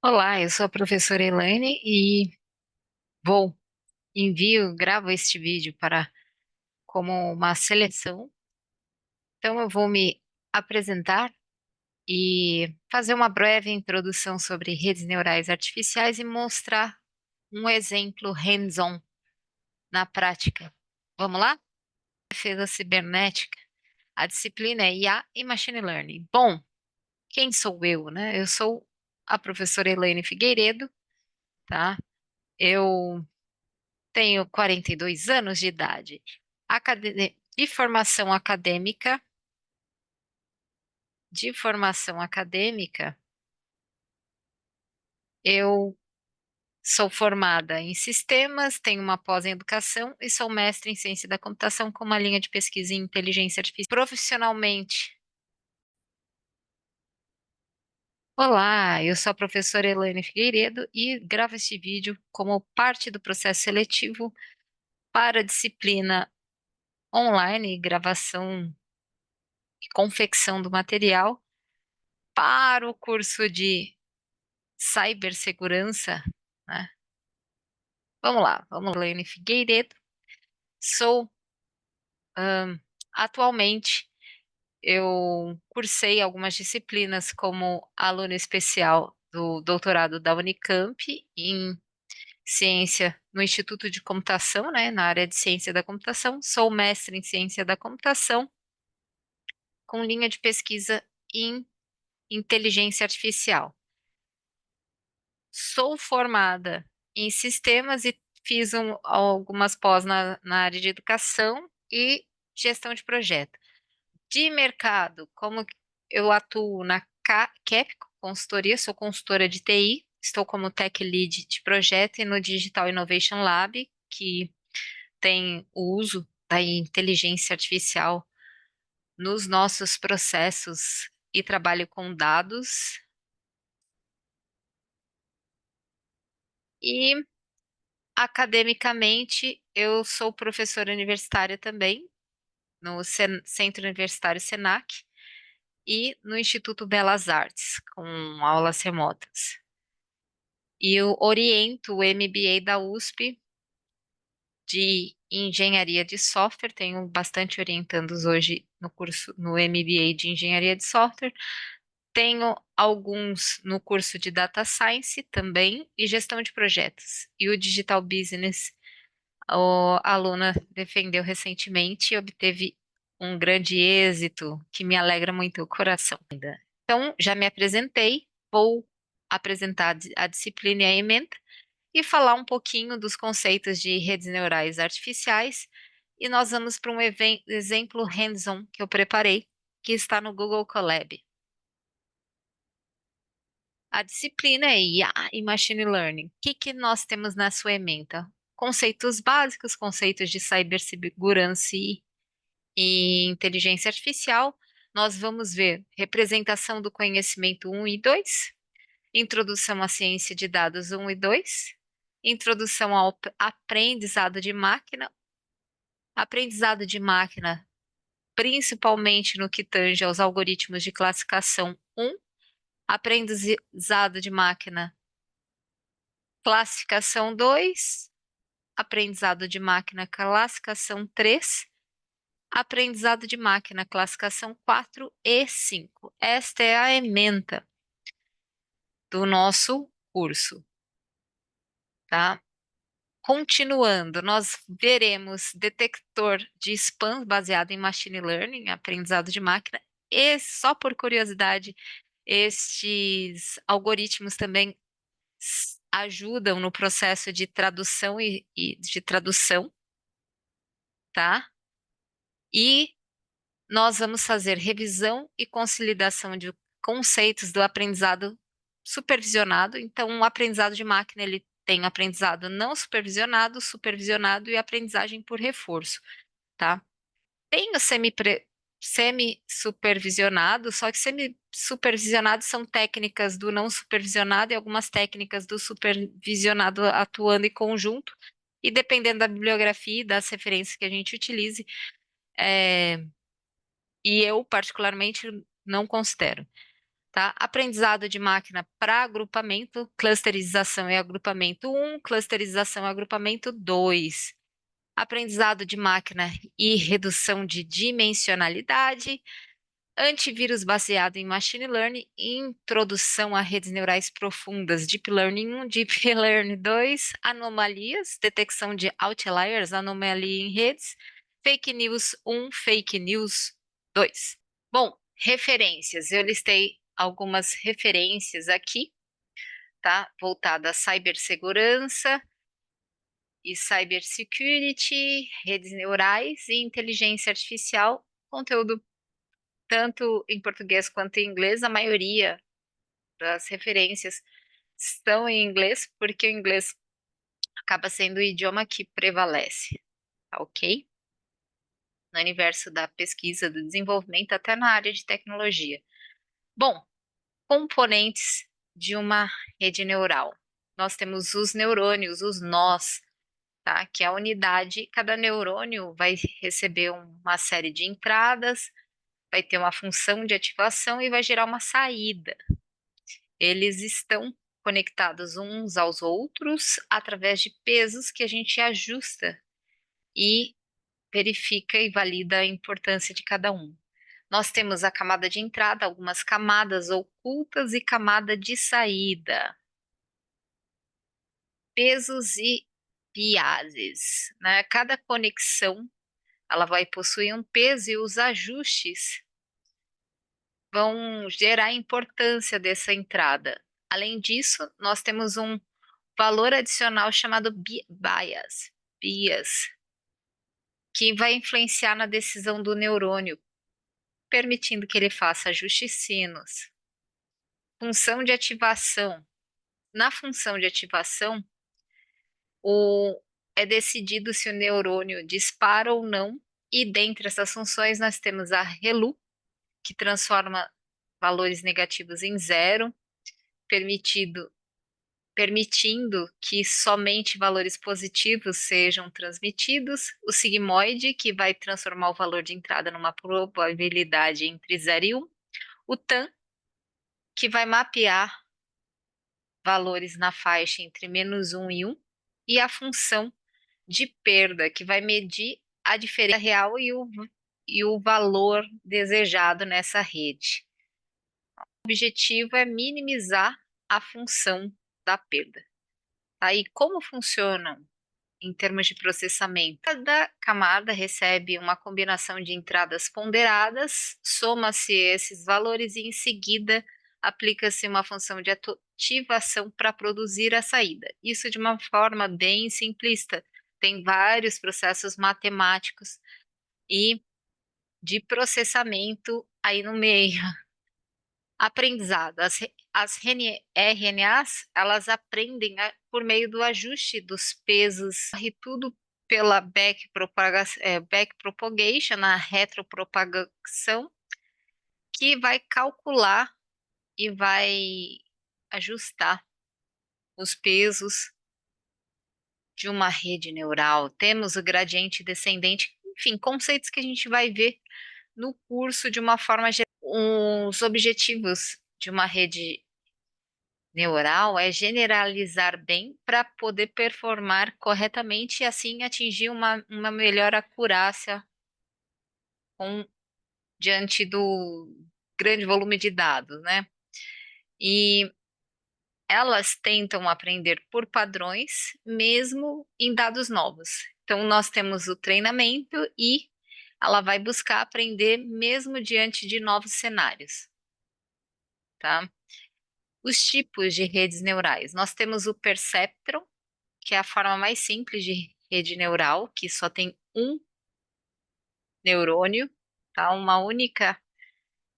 Olá, eu sou a professora Elaine e gravo este vídeo para como uma seleção. Então eu vou me apresentar e fazer uma breve introdução sobre redes neurais artificiais e mostrar um exemplo hands-on na prática. Vamos lá? Defesa cibernética. A disciplina é IA e Machine Learning. Bom, quem sou eu, né? Eu sou a professora Elaine Figueiredo, tá? Eu Tenho 42 anos de idade. De formação acadêmica, eu sou formada em sistemas, tenho uma pós em educação e sou mestre em ciência da computação com uma linha de pesquisa em inteligência artificial. Profissionalmente, olá, eu sou a professora Elaine Figueiredo e gravo este vídeo como parte do processo seletivo para a disciplina online, gravação e confecção do material para o curso de cibersegurança, né? Vamos lá, vamos lá, Lene Figueiredo. Sou, atualmente, eu cursei algumas disciplinas como aluna especial do doutorado da Unicamp em ciência no Instituto de Computação, né, na área de ciência da computação. Sou mestre em ciência da computação com linha de pesquisa em inteligência artificial. Sou formada em sistemas e fiz algumas pós na área de educação e gestão de projeto. De mercado, eu atuo na Capco Consultoria, sou consultora de TI, estou como Tech Lead de projeto e no Digital Innovation Lab, que tem o uso da inteligência artificial nos nossos processos e trabalho com dados. E academicamente, eu sou professora universitária também, no Centro Universitário Senac e no Instituto Belas Artes, com aulas remotas. E eu oriento o MBA da USP de Engenharia de Software, tenho bastante orientandos hoje no curso, no MBA de Engenharia de Software. Tenho alguns no curso de Data Science também e Gestão de Projetos. E o Digital Business. A aluna defendeu recentemente e obteve um grande êxito que me alegra muito o coração. Então, já me apresentei, vou apresentar a disciplina e a ementa e falar um pouquinho dos conceitos de redes neurais artificiais. E nós vamos para um exemplo hands-on que eu preparei, que está no Google Colab. A disciplina é IA e Machine Learning. O que que nós temos na sua ementa? Conceitos básicos, conceitos de cibersegurança e inteligência artificial. Nós vamos ver representação do conhecimento um e 2, introdução à ciência de dados um e 2, introdução ao aprendizado de máquina, principalmente no que tange aos algoritmos de classificação um, aprendizado de máquina, classificação 2, aprendizado de máquina, classificação 3, aprendizado de máquina, classificação 4 e 5. Esta é a ementa do nosso curso, tá? Continuando, nós veremos detector de spam baseado em machine learning, aprendizado de máquina, e só por curiosidade, estes algoritmos também ajudam no processo de tradução e de tradução, tá? E nós vamos fazer revisão e consolidação de conceitos do aprendizado supervisionado. Então, o aprendizado de máquina, ele tem aprendizado não supervisionado, supervisionado e aprendizagem por reforço, tá? Tem o semi-supervisionado, só que semi-supervisionado são técnicas do não supervisionado e algumas técnicas do supervisionado atuando em conjunto, e dependendo da bibliografia e das referências que a gente utilize, é, e eu particularmente não considero. tá? Aprendizado de máquina para agrupamento, clusterização e agrupamento 1, clusterização e agrupamento 2. Aprendizado de máquina e redução de dimensionalidade, antivírus baseado em machine learning, introdução a redes neurais profundas, deep learning 1, deep learning 2, anomalias, detecção de outliers, anomalia em redes, fake news 1, fake news 2. Bom, referências. Eu listei algumas referências aqui, tá? Voltada à cibersegurança e cybersecurity, redes neurais e inteligência artificial, conteúdo tanto em português quanto em inglês. A maioria das referências estão em inglês, porque o inglês acaba sendo o idioma que prevalece, tá ok? No universo da pesquisa, do desenvolvimento, até na área de tecnologia. Bom, componentes de uma rede neural. Nós temos os neurônios, os nós, tá? Que é a unidade, cada neurônio vai receber uma série de entradas, vai ter uma função de ativação e vai gerar uma saída. Eles estão conectados uns aos outros através de pesos que a gente ajusta e verifica e valida a importância de cada um. Nós temos a camada de entrada, algumas camadas ocultas e camada de saída. Pesos e biases, né? Cada conexão, ela vai possuir um peso e os ajustes vão gerar a importância dessa entrada. Além disso, nós temos um valor adicional chamado bias, que vai influenciar na decisão do neurônio, permitindo que ele faça ajustes finos. Função de ativação. Na função de ativação, é decidido se o neurônio dispara ou não, e dentre essas funções nós temos a ReLU, que transforma valores negativos em zero, permitindo que somente valores positivos sejam transmitidos, o sigmoide, que vai transformar o valor de entrada numa probabilidade entre 0 e 1, o TAN, que vai mapear valores na faixa entre -1 e 1, e a função de perda, que vai medir a diferença real e o valor desejado nessa rede. O objetivo é minimizar a função da perda. Aí, como funcionam em termos de processamento? Cada camada recebe uma combinação de entradas ponderadas, soma-se esses valores e, em seguida, aplica-se uma função de ativação para produzir a saída. Isso de uma forma bem simplista. Tem vários processos matemáticos e de processamento aí no meio. Aprendizado. As RNAs, elas aprendem por meio do ajuste dos pesos, corre tudo pela backpropagation, a retropropagação, que vai calcular e vai ajustar os pesos de uma rede neural. Temos o gradiente descendente, enfim, conceitos que a gente vai ver no curso de uma forma geral. Os objetivos de uma rede neural é generalizar bem para poder performar corretamente e assim atingir uma melhor acurácia com, diante do grande volume de dados, né? E elas tentam aprender por padrões, mesmo em dados novos. Então, nós temos o treinamento e ela vai buscar aprender mesmo diante de novos cenários, tá? Os tipos de redes neurais. Nós temos o perceptron, que é a forma mais simples de rede neural, que só tem um neurônio, tá? Uma única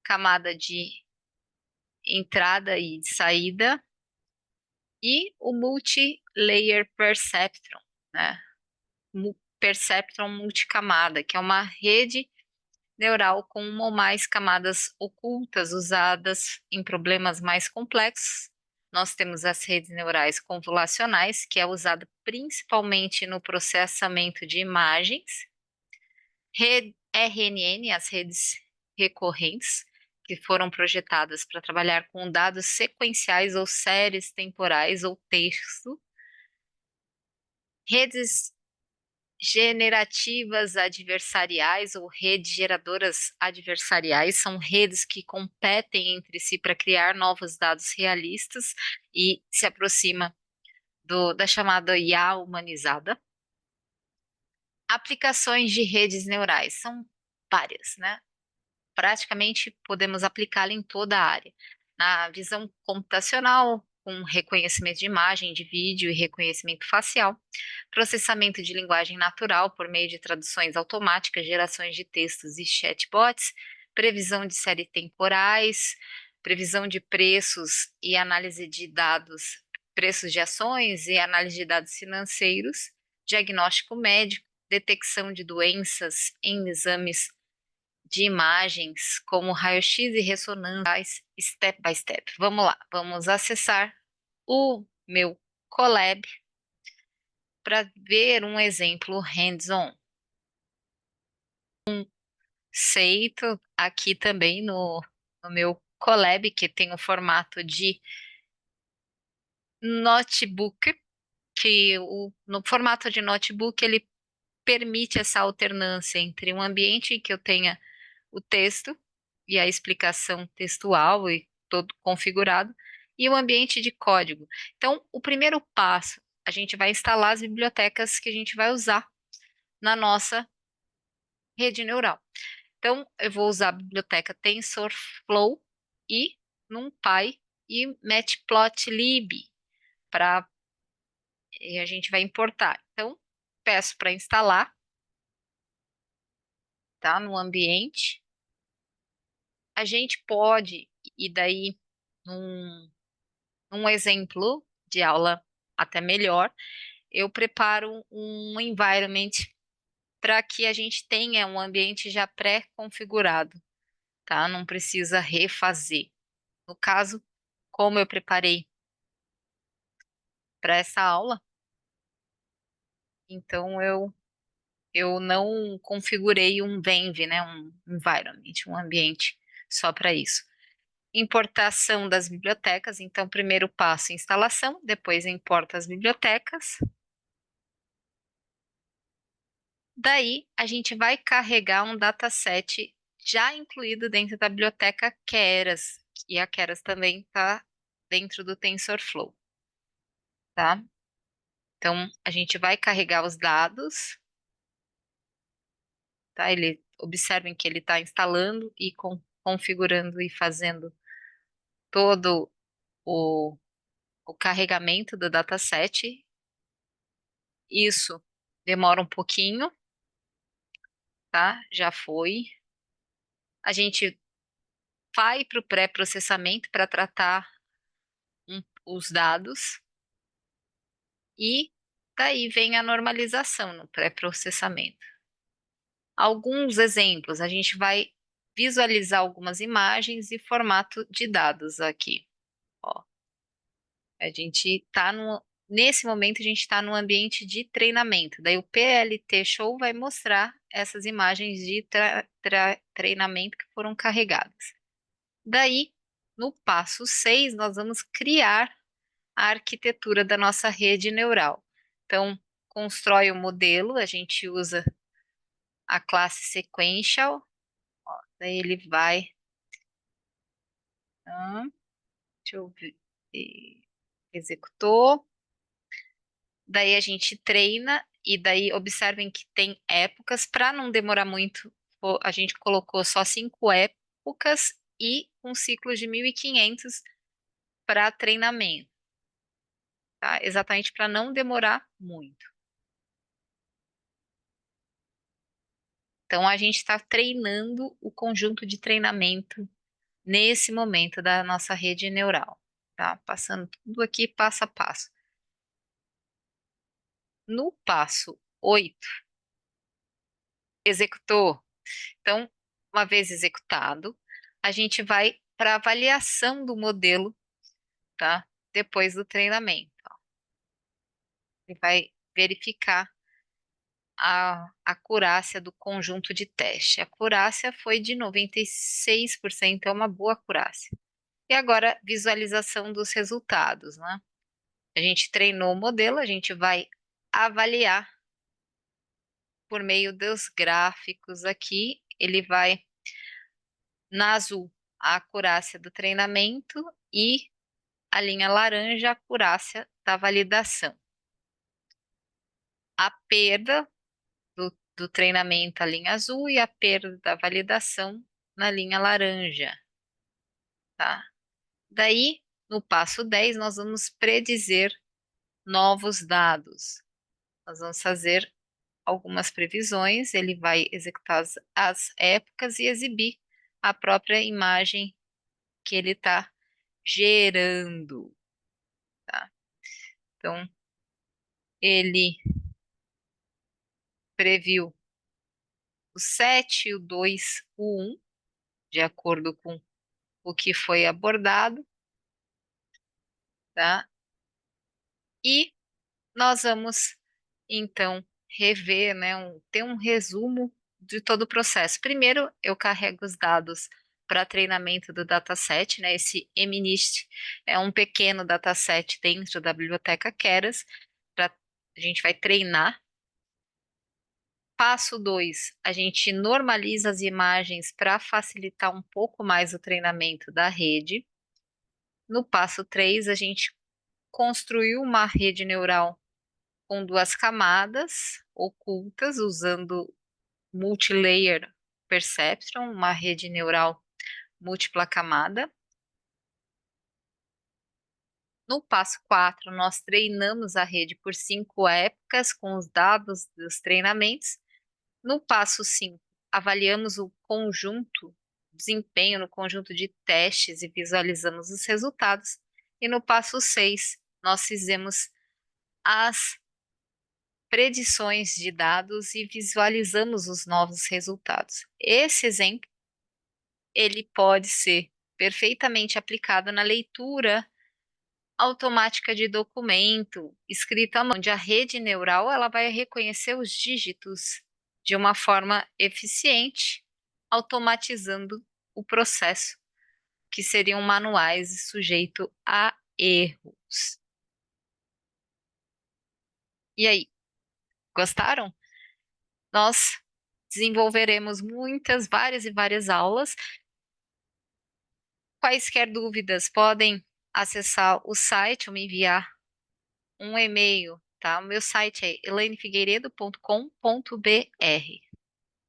camada de entrada e de saída, e o multi-layer perceptron, né? Perceptron multicamada, que é uma rede neural com uma ou mais camadas ocultas usadas em problemas mais complexos. Nós temos as redes neurais convolucionais, que é usada principalmente no processamento de imagens. RNN, as redes recorrentes, que foram projetadas para trabalhar com dados sequenciais ou séries temporais ou texto, redes generativas adversariais ou redes geradoras adversariais são redes que competem entre si para criar novos dados realistas e se aproxima da chamada IA humanizada. Aplicações de redes neurais são várias, né? Praticamente podemos aplicá-la em toda a área. Na visão computacional, com reconhecimento de imagem, de vídeo e reconhecimento facial, processamento de linguagem natural por meio de traduções automáticas, gerações de textos e chatbots, previsão de séries temporais, previsão de preços e análise de dados, preços de ações e análise de dados financeiros, diagnóstico médico, detecção de doenças em exames de imagens como raio-x e ressonância, step by step. Vamos lá, vamos acessar o meu Colab para ver um exemplo hands-on. Conceito aqui também no meu Colab, que tem o formato de notebook, que no formato de notebook ele permite essa alternância entre um ambiente em que eu tenha o texto e a explicação textual e todo configurado, e o ambiente de código. Então, o primeiro passo, a gente vai instalar as bibliotecas que a gente vai usar na nossa rede neural. Então, eu vou usar a biblioteca TensorFlow e NumPy e Matplotlib para a gente vai importar. Então, peço para instalar, tá? No ambiente. A gente pode, e daí, num, num exemplo de aula até melhor, eu preparo um environment para que a gente tenha um ambiente já pré-configurado, tá? Não precisa refazer. No caso, como eu preparei para essa aula, então eu não configurei um Venv, né? Um environment, um ambiente só para isso. Importação das bibliotecas. Então, primeiro passo, instalação, depois importa as bibliotecas. Daí, a gente vai carregar um dataset já incluído dentro da biblioteca Keras, e a Keras também está dentro do TensorFlow, tá? Então, a gente vai carregar os dados, tá? Observem que ele está instalando e configurando e fazendo todo o, o carregamento do dataset. Isso demora um pouquinho, tá? Já foi. A gente vai para o pré-processamento para tratar os dados e daí vem a normalização no pré-processamento. Alguns exemplos, a gente vai visualizar algumas imagens e formato de dados aqui. Ó, a gente está nesse momento a gente está no ambiente de treinamento. Daí o PLT Show vai mostrar essas imagens de treinamento que foram carregadas. Daí, no passo 6, nós vamos criar a arquitetura da nossa rede neural. Então, constrói o modelo, a gente usa a classe sequential, daí ele vai. Deixa eu ver. Executou. Daí a gente treina, e daí observem que tem épocas, para não demorar muito, a gente colocou só 5 épocas e um ciclo de 1.500 para treinamento, tá? Exatamente para não demorar muito. Então, a gente está treinando o conjunto de treinamento nesse momento da nossa rede neural, tá? Passando tudo aqui passo a passo. No passo 8, executou. Então, uma vez executado, a gente vai para avaliação do modelo, tá? Depois do treinamento. Ó. Ele vai verificar a acurácia do conjunto de teste. A acurácia foi de 96%, é uma boa acurácia. E agora, visualização dos resultados, né? A gente treinou o modelo, a gente vai avaliar por meio dos gráficos aqui. Ele vai, na azul, a acurácia do treinamento e a linha laranja, a acurácia da validação. A perda do treinamento, a linha azul, e a perda da validação na linha laranja, tá? Daí, no passo 10, nós vamos predizer novos dados. Nós vamos fazer algumas previsões, ele vai executar as épocas e exibir a própria imagem que ele está gerando, tá? Então, ele previu o 7, o 2, o 1, de acordo com o que foi abordado, tá? E nós vamos, então, rever, né, ter um resumo de todo o processo. Primeiro, eu carrego os dados para treinamento do dataset, né? Esse MNIST é um pequeno dataset dentro da biblioteca Keras, a gente vai treinar. Passo 2, a gente normaliza as imagens para facilitar um pouco mais o treinamento da rede. No passo 3, a gente construiu uma rede neural com duas camadas ocultas, usando multilayer perceptron, uma rede neural múltipla camada. No passo 4, nós treinamos a rede por 5 épocas com os dados dos treinamentos. No passo 5, avaliamos o conjunto, desempenho no conjunto de testes e visualizamos os resultados. E no passo 6, nós fizemos as predições de dados e visualizamos os novos resultados. Esse exemplo, ele pode ser perfeitamente aplicado na leitura automática de documento, escrita à mão, onde a rede neural ela vai reconhecer os dígitos de uma forma eficiente, automatizando o processo, que seriam manuais e sujeito a erros. E aí, gostaram? Nós desenvolveremos muitas, várias e várias aulas. Quaisquer dúvidas, podem acessar o site ou me enviar um e-mail, tá? O meu site é elainefigueiredo.com.br.